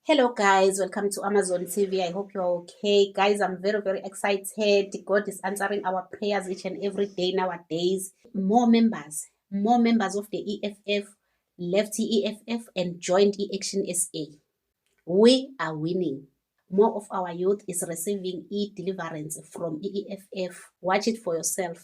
Hello guys, welcome to Amazon TV. I hope you're okay. Guys, I'm very excited. God is answering our prayers each and every day nowadays. More members of the EFF left EFF and joined eAction SA. We are winning. More of our youth is receiving e-deliverance from EFF. Watch it for yourself.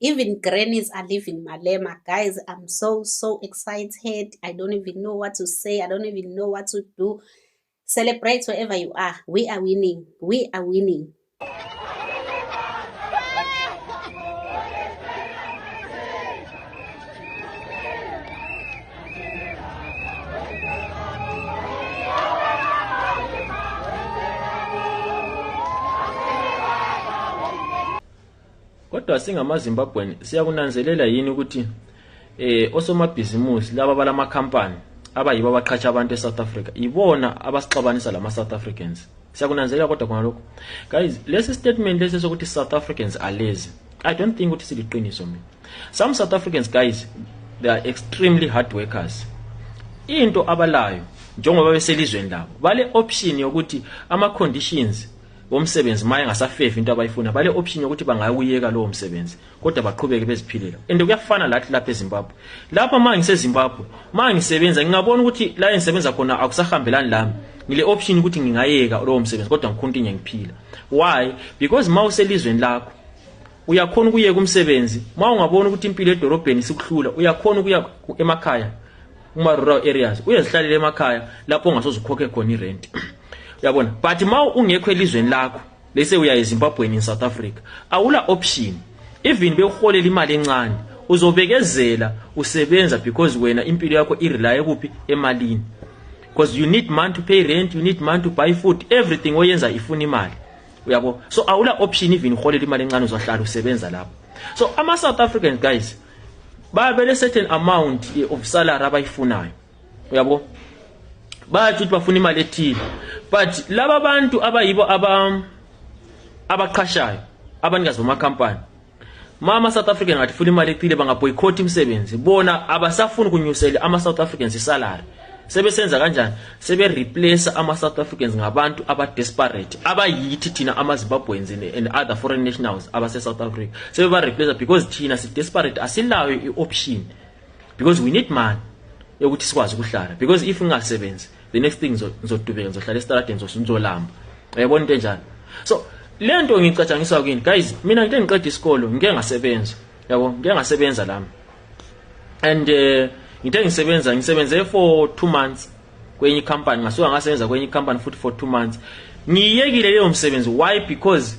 Even grannies are leaving Malema. Guys, I'm so excited. I don't even know what to say. I don't even know what to do. Celebrate wherever you are. We are winning. We are winning. Kodwa singamaZimbabwean siyakunanzelela yini ukuthi osomabhizimusi laba balama company abayibo abaqhatsha abantu eSouth Africa ibona abasixabanisa lama South Africans. Siyakunanzelela kodwa khona lokho. Guys, lesi statement lesi sokuthi South Africans are lazy. I don't think ukuthi siliqiniso mina. Some South Africans, guys, they are extremely hard workers. Into abalayo njengoba beselizweni labo bale option yokuthi ama conditions bomsebenzi maye ngasafevi into abayifuna bale option yokuthi bangayuyeka lo msebenzi kodwa baqhubeke beziphilela. And kuyafana lathi lapha eZimbabwe. Lapha manje ngiseZimbabwe, manje ngisebenza ngingabona ukuthi la engisebenza khona akusahambelani lami. Ngile option ukuthi ngingayeka lo msebenzi kodwa ngikhontinye ngiphila. Why? Because mawuselizweni lakho uyakhona ukuyeka umsebenzi, mawungabona ukuthi impilo edorobheni sikuhlula, uyakhona ukuya emakhaya kuma rural areas, uyezihlalela emakhaya lapho ongasoze ukhokhe khona irent. Uyabona, but mawu ungekho elizweni lakho bese uya eZimbabwe in South Africa awula option. Even beholela imali encane uzobekezela usebenza because wena impilo yakho irely kuphi emalini, because you need money to pay rent, you need money to buy food, everything oyenza ifuna imali. Uyabo, so awula option even uholela imali encane uzohlala usebenza lapho. So ama South African guys babele certain amount of salary abayifunayo. Uyabo, bathi bafuna imali ethile, but laba bantu abayibo abaqhashayo abanikazi bama company mama South African ngathi funa imali ethile bangaboycott imsebenzi, bona abasafuni kunyusela ama South Africans isalary. Sebesenza kanjani? Sebe replace ama South Africans ngabantu aba desperate abayithi thina ama Zimbabweans and other foreign nationals abase South Africa. Sebe ba replace because thina si desperate asilayo ioption, because we need money yokuthi sikwazi ukuhlala, because if ungasebenzi the next thing ngizodubeka ngizohlala estradeni ngizolamba. Uyabona into enjalo. So lento ngicatshangisa kini guys, mina ngike ngiqeda isikolo ngike ngasebenza. Yabo, ngike ngasebenza lami. And ngithe ngisebenze for 2 months kwenye company, ngasuka ngasebenza kwenye company futhi for 2 months. Ngiyekile leyo msebenzi. Why? Because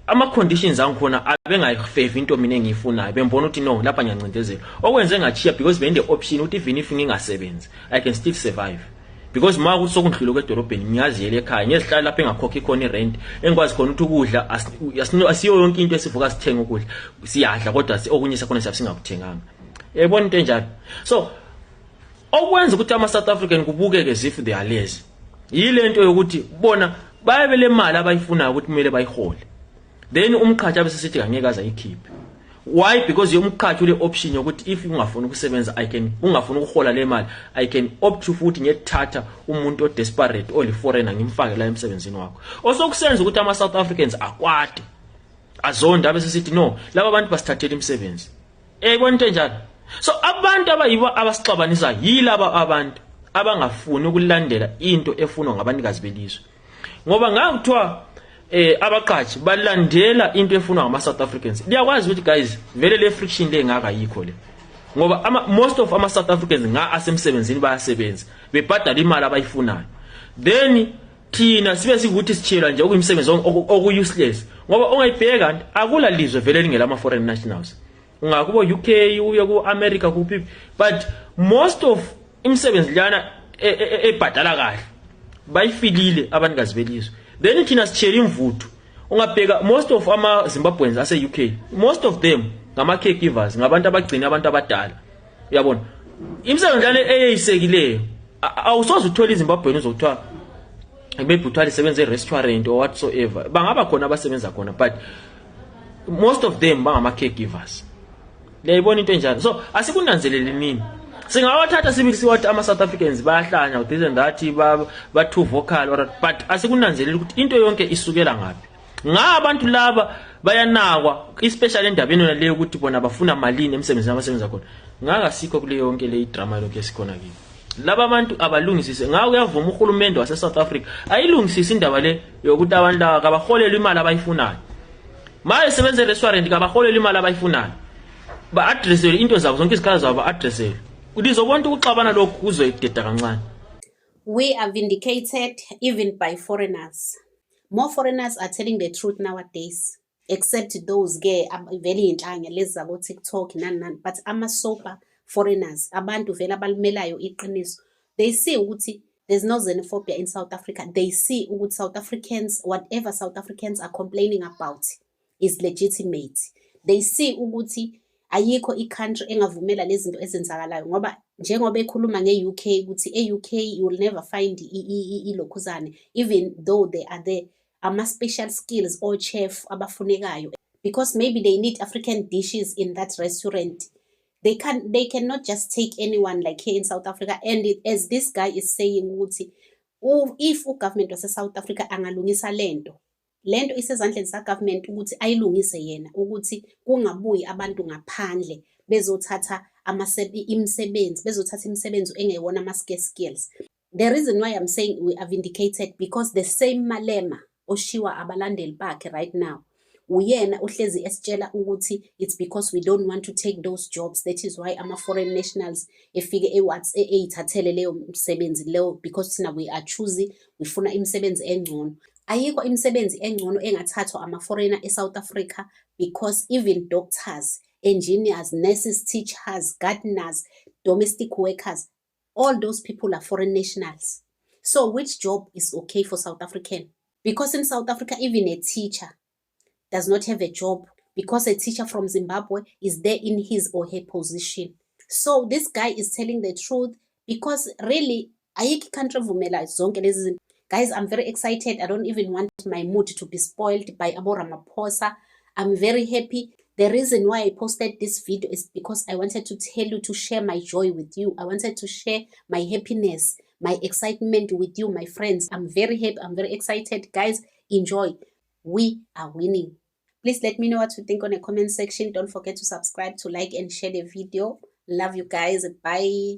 ama conditions angikhona abengayifavor into mina engiyifunayo. Bembona ukuthi no, lapha ngiyancindezela. Okwenze ngachiya because bende option ukuthi even if ngingasebenzi I can still survive. Because ma ukuthi sokundlula kwedorobheni ngiyaziyele ekhaya, ngiyezihlala lapha engakhokhi khona irent, engikwazi khona ukuthi ukudla asiyo yonke into esivuka sithenga ukudla, siyadla kodwa okunye sakhona singakuthenganga. Yabona into enjalo. So okwenza ukuthi ama South African kubukeke as if they are lazy yile nto yokuthi bona bayabele imali abayifunayo ukuthi kumele bayihole, then umqhathi abesesithi angeke aza ikhiphe. Why? Because yomqhathi ule option yokuthi if ungafuna ukusebenza ungafuna ukuhola le mali, I can opt to futhi ngiyethatha umuntu odesperate oli foreigner ngimfake la emsebenzini wakho. Osokusenza ukuthi ama South Africans akwade azonda abesesithi no, laba abantu basithathele imisebenzi. Yabona into enjalo. So abantu abayibo abasixabanisa yilaba abantu abangafuni ukulandela into efunwa ngabanikazi belizwe, ngoba ngakuthiwa abaqhathi balandela into efunwa ngama South Africans. Liyakwazi ukuthi guys vele le friction le engaka yikho le. ngoba most of ama-South Africans nga asemsebenzini bayasebenza bebhadala imali abayifunayo, then thina sibe sikuthi sitshela nje okuyimsebenzi oku-useless, ngoba ongayibheka akula lizwe vele lingela ama-foreign nationals, ungakubo UK uye ku-America kuphi, but most of imisebenzi lana ebhadala kahle bayifilile abanikazi belizwe. Then thina sitshela imvuthu, ungabheka most of ama-Zimbabweans ase-UK, most of them ngama-caregivers, ngabantu abagcina abantu abadala, uyabona. Imisebenzi lana eyeyisekileyo awusoze uthole iZimbabwean uzokuthiwa maybe uthwala isebenza e-restaurant or whatsoever, bangaba khona abasebenza khona, but most of them bangama-caregivers. Liyayibona into enjalo. So asikunanzelele nini, singawathatha sibili siwathi ama-South Africans bayahlanya this and that, ba too vocal, but asikunanzelele ukuthi into yonke isukela ngaphi. Abantu laba bayanakwa, especially endabeni yona leyo ukuthi bona bafuna malini emsebenzini abasebenza khona. Ngakasikho kule yonke le drama lokho esikhona kimi. Laba abantu abalungisise, ngawo uyavuma uhulumende wase South Africa ayilungisise indaba le yokuthi abantu laba kabaholelwe imali abayifunayo. Maye sebenza e-restaurant kabaholelwe imali abayifunayo, ba-addressele into zabo zonke izikhala zabo, ba-addressele udizobona ukuxabana lokhu kuzoyideda kancane. We are vindicated even by foreigners. More foreigners are telling the truth nowadays, except those very inhlanga lezi zabo TikTok nani, but ama-sober foreigners, abantu vele abalimelayo iqiniso, they see ukuthi there's no xenophobia in South Africa. They see ukuthi South Africans, whatever South Africans are complaining about is legitimate. They see ukuthi ayikho i-country engavumela lezi zinto ezenzakalayo, ngoba njengoba ekhuluma nge-UK ukuthi e-UK you will never find ilokhuzane, even though they are there ama-special skills or chef abafunekayo, because maybe they need African dishes in that restaurant. They cannot just take anyone like here in South Africa. And as this guy is saying, if government was South Africa angalungisa lento isezandleni sa-government ukuthi ayilungise yena, ukuthi kungabuyi abantu ngaphandle bezothatha imisebenzi engeyona ama-scarce skills. The reason why I'm saying we are vindicated, because the same Malema oshiwa abalandeli bakhe right now, uyena uhlezi esitshela ukuthi it's because we don't want to take those jobs, that is why ama-foreign nationals efike eyithathele leyo msebenzi leyo, because thina we are choosy, wifuna imisebenzi engcono. Ayikho imisebenzi engcono engathathwa ama-foreigner e-South Africa, because even doctors, engineers, nurses, teachers, gardeners, domestic workers, all those people are foreign nationals. So which job is okay for South African? Because in South Africa, even a teacher does not have a job, because a teacher from Zimbabwe is there in his or her position. So this guy is telling the truth, because really, ayikho country vumela zonke lezi zinto. Guys, I'm very excited. I don't even want my mood to be spoiled by Abo Ramaphosa. I'm very happy. The reason why I posted this video is because I wanted to tell you, to share my joy with you. I wanted to share my happiness, my excitement with you, my friends. I'm very happy. I'm very excited. Guys, enjoy. We are winning. Please let me know what you think on the comment section. Don't forget to subscribe, to like and share the video. Love you guys. Bye.